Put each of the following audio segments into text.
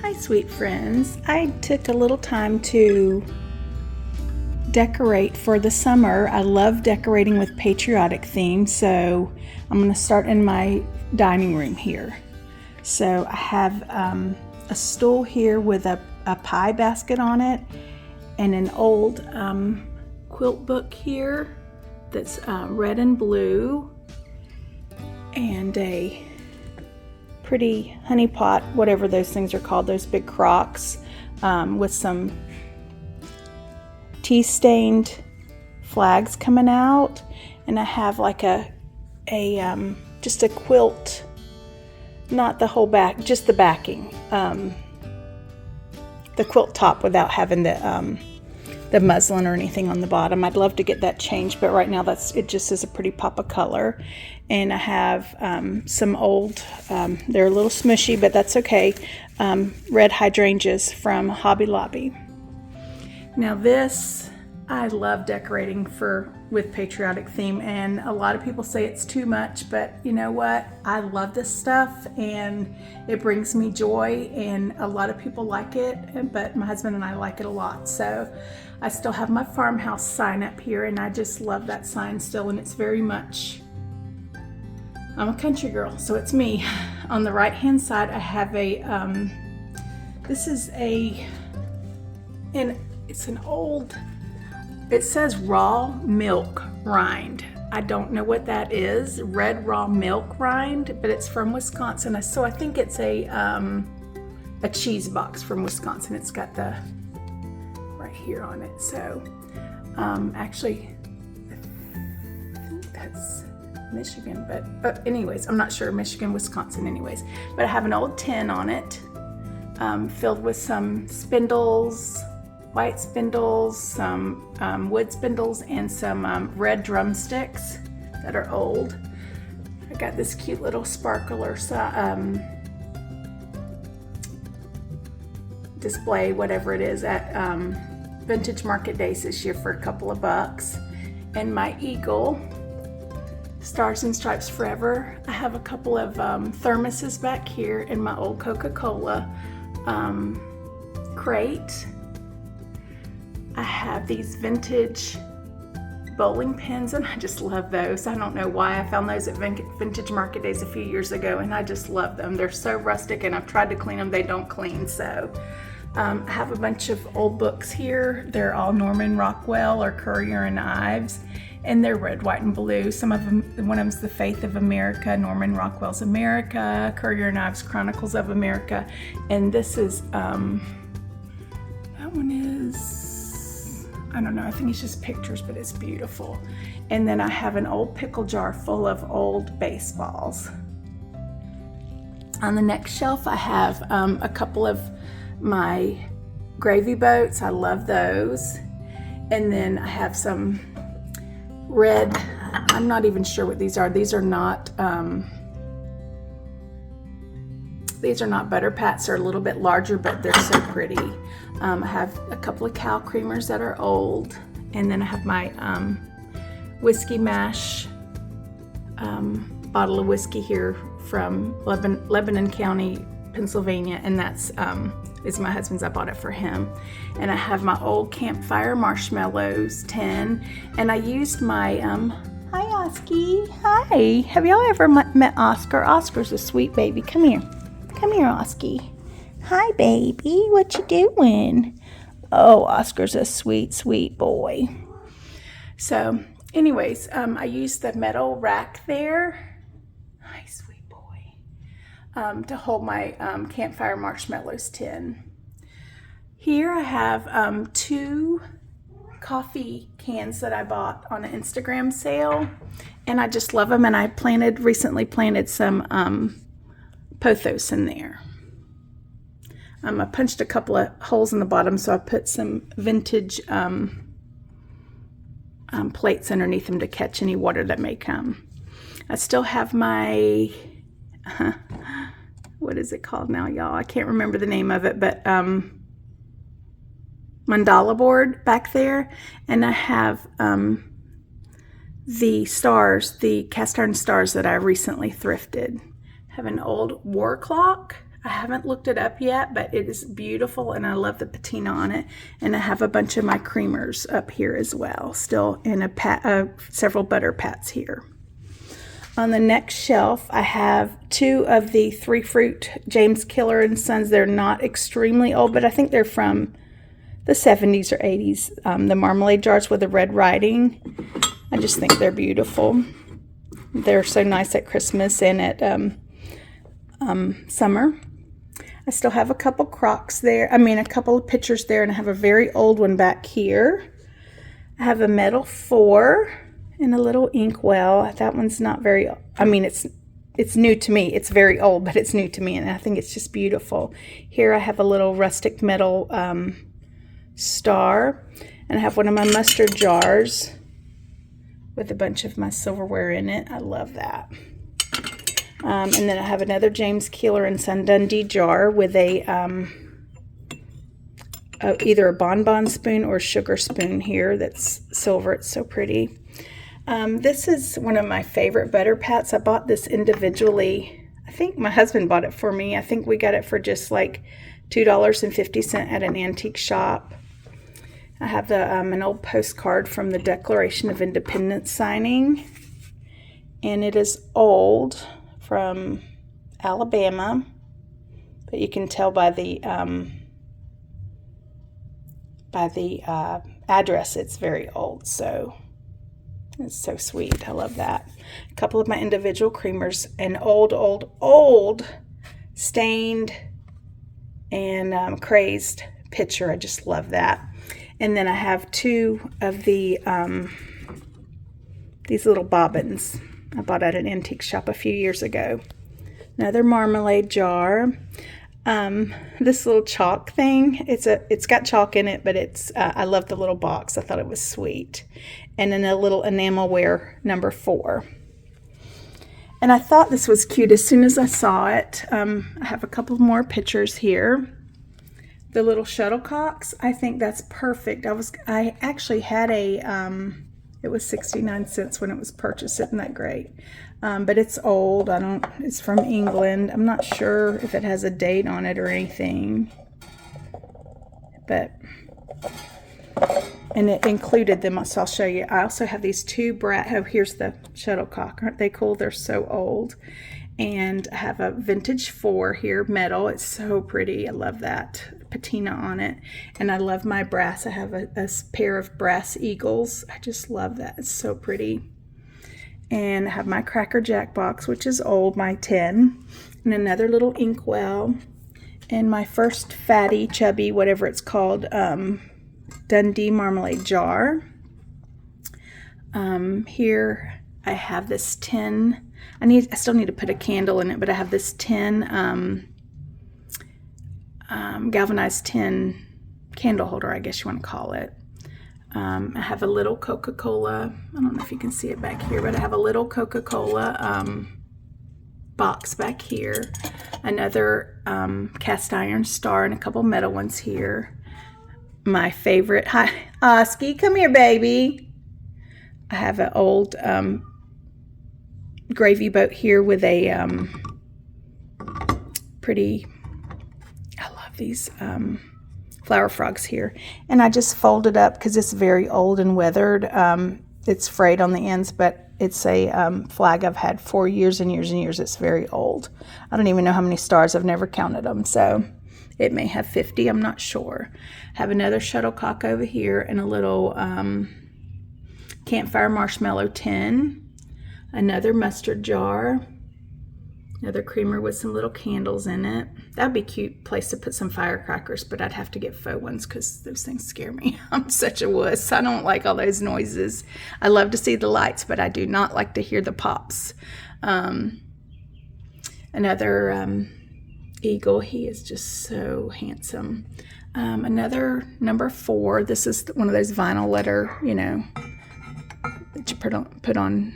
Hi sweet friends, I took a little time to decorate for the summer. I love decorating with patriotic themes, so I'm going to start in my dining room here. So I have a stool here with a pie basket on it and an old quilt book here that's red and blue, and a pretty honey pot, whatever those things are called, those big crocks, with some tea stained flags coming out. And I have like just a quilt, not the whole back, just the backing, the quilt top without having the muslin or anything on the bottom. I'd love to get that changed, but right now it just is a pretty pop of color. And I have some old, they're a little smushy, but that's okay, red hydrangeas from Hobby Lobby. Now this, I love decorating with patriotic theme, and a lot of people say it's too much, but you know what? I love this stuff and it brings me joy, and a lot of people like it, but my husband and I like it a lot. So I still have my farmhouse sign up here, and I just love that sign still, and it's very much, I'm a country girl, so it's me. On the right hand side I have it's an old, it says raw milk rind. I don't know what that is, red raw milk rind, but it's from Wisconsin. So I think it's a cheese box from Wisconsin. It's got the right here on it. So actually I think that's Michigan, but anyways, I'm not sure, Michigan, Wisconsin anyways. But I have an old tin on it, filled with some spindles, white spindles, some wood spindles, and some red drumsticks that are old. I got this cute little sparkler display, whatever it is, at Vintage Market Days this year for a couple of bucks. And my eagle, Stars and Stripes Forever. I have a couple of thermoses back here in my old Coca-Cola crate. I have these vintage bowling pins, and I just love those. I don't know why. I found those at Vintage Market Days a few years ago, and I just love them. They're so rustic, and I've tried to clean them. They don't clean. So I have a bunch of old books here. They're all Norman Rockwell or Currier and Ives, and they're red, white, and blue. Some of them, one of them's The Faith of America, Norman Rockwell's America, Currier and Ives Chronicles of America, and this is, that one is, I don't know, I think it's just pictures, but it's beautiful. And then I have an old pickle jar full of old baseballs. On the next shelf I have a couple of my gravy boats. I love those. And then I have some red, I'm not even sure what these are. These are not butter pats. They're a little bit larger, but they're so pretty. I have a couple of cow creamers that are old, and then I have my whiskey mash bottle of whiskey here from Lebanon County, Pennsylvania, and that's is my husband's. I bought it for him. And I have my old campfire marshmallows tin, and I used my hi Oski, hi. Have y'all ever met Oscar? Oscar's a sweet baby. Come here, Oski. Hi baby, what you doing? Oh, Oscar's a sweet, sweet boy. So anyways, I used the metal rack there, hi sweet boy, to hold my campfire marshmallows tin. Here I have 2 coffee cans that I bought on an Instagram sale, and I just love them. And I recently planted some pothos in there. I punched a couple of holes in the bottom, so I put some vintage plates underneath them to catch any water that may come. I still have my, what is it called now, y'all? I can't remember the name of it, but mandala board back there. And I have the stars, the cast iron stars that I recently thrifted. I have an old war clock. I haven't looked it up yet, but it is beautiful, and I love the patina on it. And I have a bunch of my creamers up here as well, still in several butter pats here. On the next shelf, I have 2 of the 3 Fruit James Killer and Sons. They're not extremely old, but I think they're from the 70s or 80s. The marmalade jars with the red writing. I just think they're beautiful. They're so nice at Christmas and at summer. I still have a couple crocks there. A couple of pictures there, and I have a very old one back here. I have a metal 4 and a little inkwell. That one's not very, it's new to me. It's very old, but it's new to me, and I think it's just beautiful. Here I have a little rustic metal star, and I have one of my mustard jars with a bunch of my silverware in it. I love that. And then I have another James Keeler and Son Dundee jar with a either a bonbon spoon or sugar spoon here that's silver. It's so pretty. This is one of my favorite butter pats. I bought this individually. I think my husband bought it for me. I think we got it for just like $2.50 at an antique shop. I have an old postcard from the Declaration of Independence signing, and it is old, from Alabama, but you can tell by the address it's very old. So it's so sweet. I love that. A couple of my individual creamers, an old stained and crazed pitcher. I just love that. And then I have 2 of the these little bobbins I bought at an antique shop a few years ago. Another marmalade jar. This little chalk thing, it's got chalk in it, but it's I love the little box. I thought it was sweet. And then a little enamelware number 4. And I thought this was cute as soon as I saw it. I have a couple more pictures here. The little shuttlecocks, I think that's perfect. I actually had it was 69 cents when it was purchased. Isn't that great? But it's old. It's from England. I'm not sure if it has a date on it or anything. And it included them, so I'll show you. I also have these 2 here's the shuttlecock. Aren't they cool? They're so old. And I have a vintage 4 here, metal. It's so pretty. I love that patina on it. And I love my brass. I have a pair of brass eagles. I just love that. It's so pretty. And I have my Cracker Jack box, which is old, my 10. And another little inkwell. And my first fatty, chubby, whatever it's called, Dundee marmalade jar. Here I have this tin. I still need to put a candle in it, but I have this tin, galvanized tin candle holder, I guess you want to call it. I have a little Coca-Cola. I don't know if you can see it back here, but I have a little Coca-Cola box back here. Another cast iron star and a couple metal ones here. My favorite. Hi, Oski, come here, baby. I have an old gravy boat here with a pretty, I love these flower frogs here. And I just fold it up because it's very old and weathered. It's frayed on the ends, but it's a flag I've had for years and years and years. It's very old. I don't even know how many stars. I've never counted them, so it may have 50. I'm not sure. I have another shuttlecock over here and a little campfire marshmallow tin. Another mustard jar. Another creamer with some little candles in it. That'd be a cute place to put some firecrackers, but I'd have to get faux ones because those things scare me. I'm such a wuss. I don't like all those noises. I love to see the lights, but I do not like to hear the pops. Another eagle. He is just so handsome. Another number 4. This is one of those vinyl letter, that you put on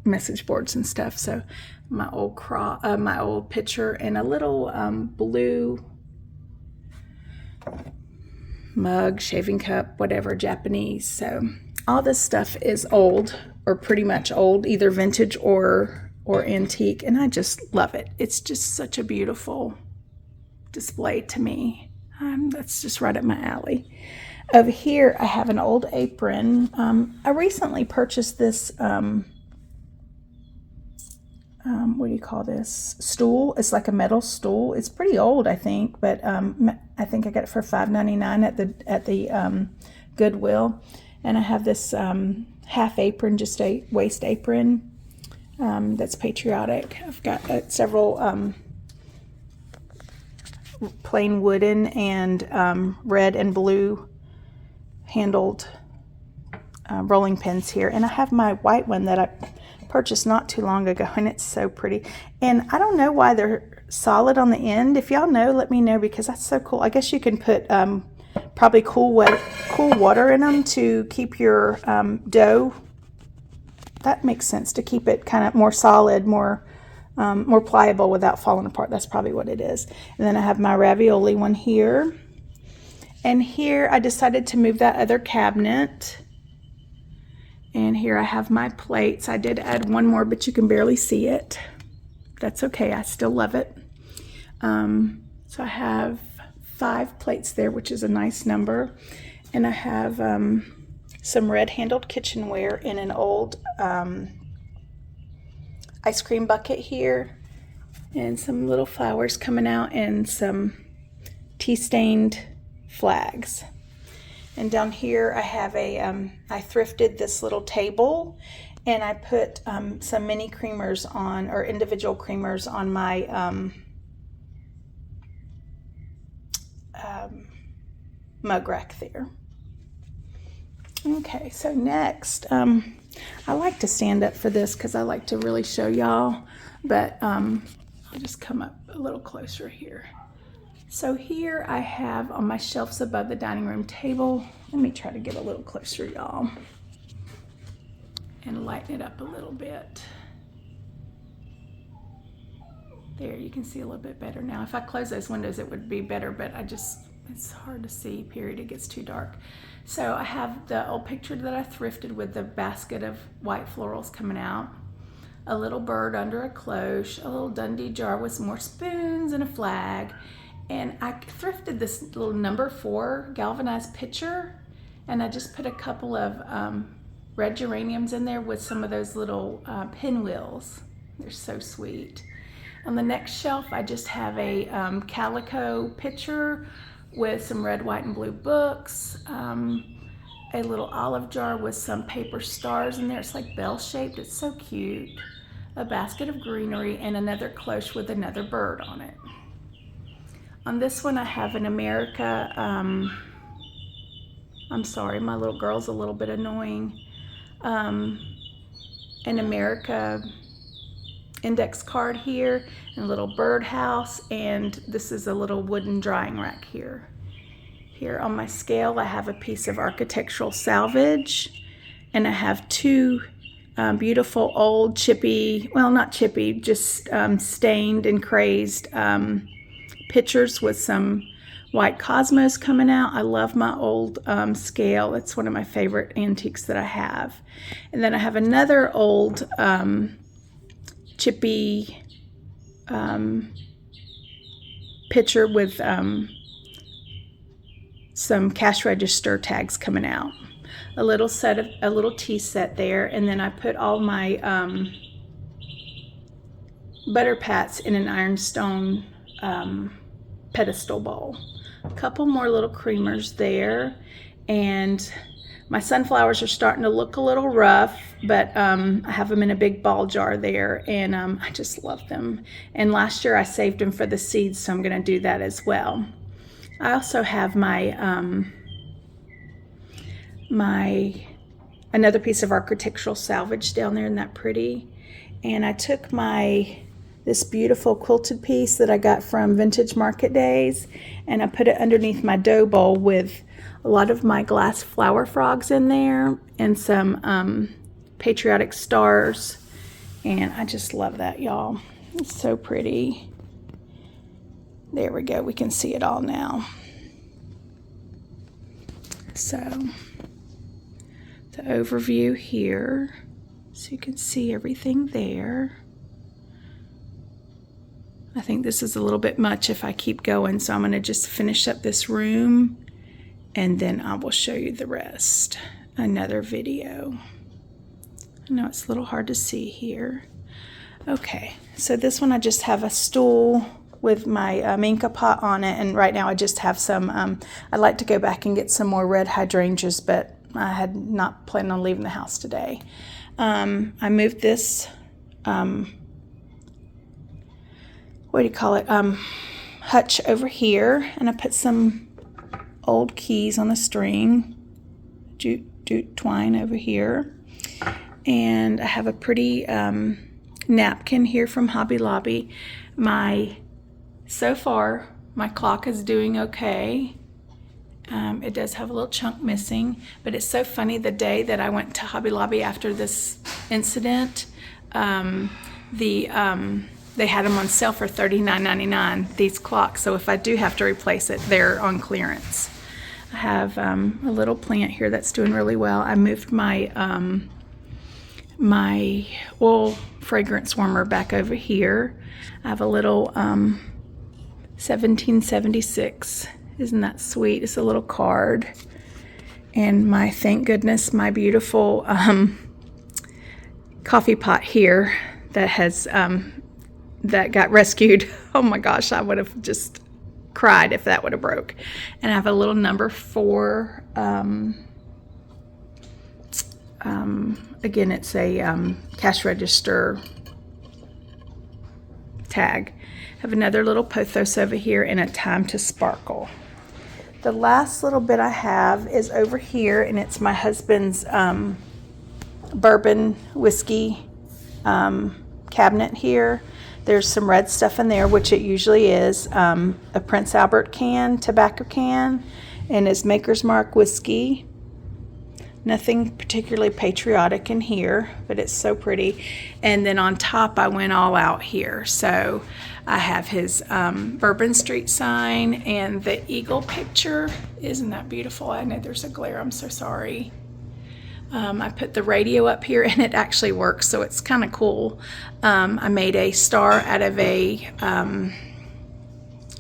message boards and stuff. So my old pitcher and a little blue mug, shaving cup, whatever, Japanese. So all this stuff is old, or pretty much old, either vintage or antique, and I just love it. It's just such a beautiful display to me. That's just right up my alley. Over here, I have an old apron. I recently purchased this, what do you call this? Stool. It's like a metal stool. It's pretty old, I think, but I think I got it for $5.99 at the Goodwill. And I have this half apron, just a waist apron that's patriotic. I've got several plain wooden and red and blue handled rolling pins here, and I have my white one that I purchased not too long ago, and it's so pretty. And I don't know why they're solid on the end. If y'all know, let me know, because that's so cool. I guess you can put probably cool water in them to keep your dough. That makes sense, to keep it kind of more solid, more pliable without falling apart. That's probably what it is. And then I have my ravioli one here. And here I decided to move that other cabinet. And here I have my plates. I did add one more, but you can barely see it. That's okay, I still love it. So I have 5 plates there, which is a nice number. And I have some red-handled kitchenware in an old ice cream bucket here. And some little flowers coming out and some tea-stained flags. And down here I have I thrifted this little table, and I put some mini creamers on, or individual creamers on my mug rack there. Okay, so next, I like to stand up for this because I like to really show y'all, but I'll just come up a little closer here. So here I have on my shelves above the dining room table, let me try to get a little closer, y'all, and lighten it up a little bit. There, you can see a little bit better now. If I close those windows, it would be better, but it's hard to see, period. It gets too dark. So I have the old picture that I thrifted with the basket of white florals coming out, a little bird under a cloche, a little Dundee jar with some more spoons and a flag. And I thrifted this little number 4 galvanized pitcher, and I just put a couple of red geraniums in there with some of those little pinwheels. They're so sweet. On the next shelf, I just have a calico pitcher with some red, white, and blue books, a little olive jar with some paper stars in there. It's like bell-shaped. It's so cute. A basket of greenery, and another cloche with another bird on it. On this one, I have an America, I'm sorry, my little girl's a little bit annoying, an America index card here, and a little birdhouse, and this is a little wooden drying rack here. Here on my scale, I have a piece of architectural salvage, and I have 2 beautiful old chippy, well, not chippy, just stained and crazed pictures with some white cosmos coming out. I love my old scale. It's one of my favorite antiques that I have. And then I have another old chippy picture with some cash register tags coming out. A little tea set there, and then I put all my butter pats in an ironstone pedestal bowl. A couple more little creamers there, and my sunflowers are starting to look a little rough, but I have them in a big ball jar there, and I just love them. And last year I saved them for the seeds, so I'm going to do that as well. I also have my another piece of architectural salvage down there. Isn't that pretty? And I took this beautiful quilted piece that I got from Vintage Market Days, and I put it underneath my dough bowl with a lot of my glass flower frogs in there and some patriotic stars, and I just love that, y'all. It's so pretty. There we go, we can see it all now. So the overview here, so you can see everything there. I think this is a little bit much if I keep going, so I'm going to just finish up this room and then I will show you the rest. Another video. I know it's a little hard to see here. Okay, so this one I just have a stool with my minka pot on it, and right now I just have some, I'd like to go back and get some more red hydrangeas, but I had not planned on leaving the house today. I moved this, what do you call it, hutch over here, and I put some old keys on a string, jute twine over here, and I have a pretty napkin here from Hobby Lobby. So far my clock is doing okay. It does have a little chunk missing, but it's so funny, the day that I went to Hobby Lobby after this incident, they had them on sale for $39.99, these clocks, so if I do have to replace it, they're on clearance. I have a little plant here that's doing really well. I moved my my oil fragrance warmer back over here. I have a little 1776. Isn't that sweet? It's a little card. And my, thank goodness, my beautiful coffee pot here that has that got rescued. Oh my gosh, I would have just cried if that would have broke. And I have a little number 4. Again, it's a cash register tag. I have another little pothos over here and a time to sparkle. The last little bit I have is over here, and it's my husband's bourbon whiskey cabinet here. There's some red stuff in there, which it usually is, a Prince Albert can, tobacco can, and his Maker's Mark whiskey. Nothing particularly patriotic in here, but it's so pretty. And then on top, I went all out here. So I have his Bourbon Street sign and the eagle picture. Isn't that beautiful? I know there's a glare. I'm so sorry. I put the radio up here, and it actually works, so it's kind of cool. I made a star out of a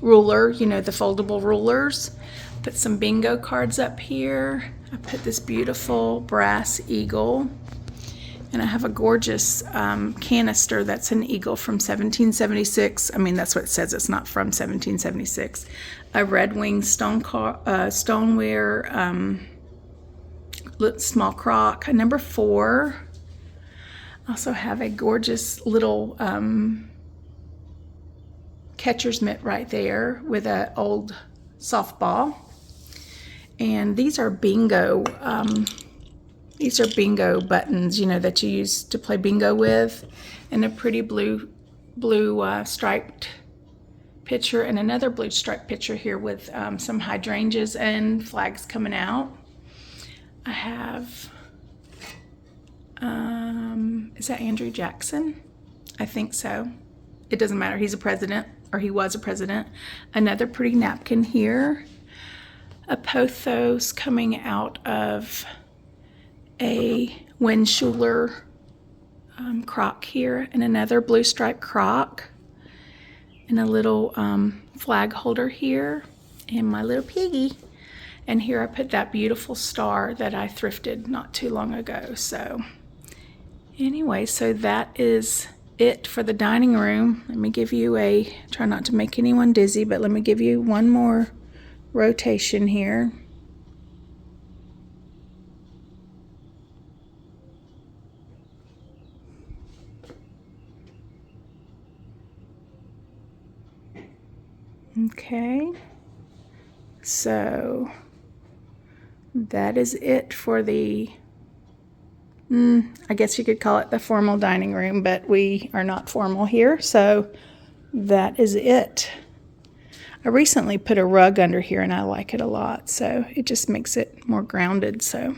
ruler, you know, the foldable rulers. Put some bingo cards up here. I put this beautiful brass eagle, and I have a gorgeous canister that's an eagle from 1776. I mean, that's what it says. It's not from 1776. A Red Wing stoneware small crock, a number 4. I also have a gorgeous little catcher's mitt right there with an old softball. And these are bingo buttons, you know, that you use to play bingo with, and a pretty blue striped picture, and another blue striped picture here with some hydrangeas and flags coming out. I have, is that Andrew Jackson? I think so. It doesn't matter. He's a president, or he was a president. Another pretty napkin here. A pothos coming out of a Windschuler crock here, and another blue stripe crock, and a little flag holder here, and my little piggy. And here I put that beautiful star that I thrifted not too long ago. So anyway, so that is it for the dining room. Let me give you try not to make anyone dizzy, but let me give you one more rotation here. Okay, so that is it for the, I guess you could call it the formal dining room, but we are not formal here, so that is it. I recently put a rug under here, and I like it a lot, so it just makes it more grounded. So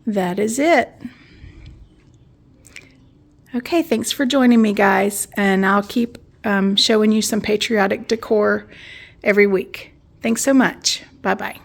that is it. Okay, thanks for joining me, guys, and I'll keep showing you some patriotic decor every week. Thanks so much. Bye-bye.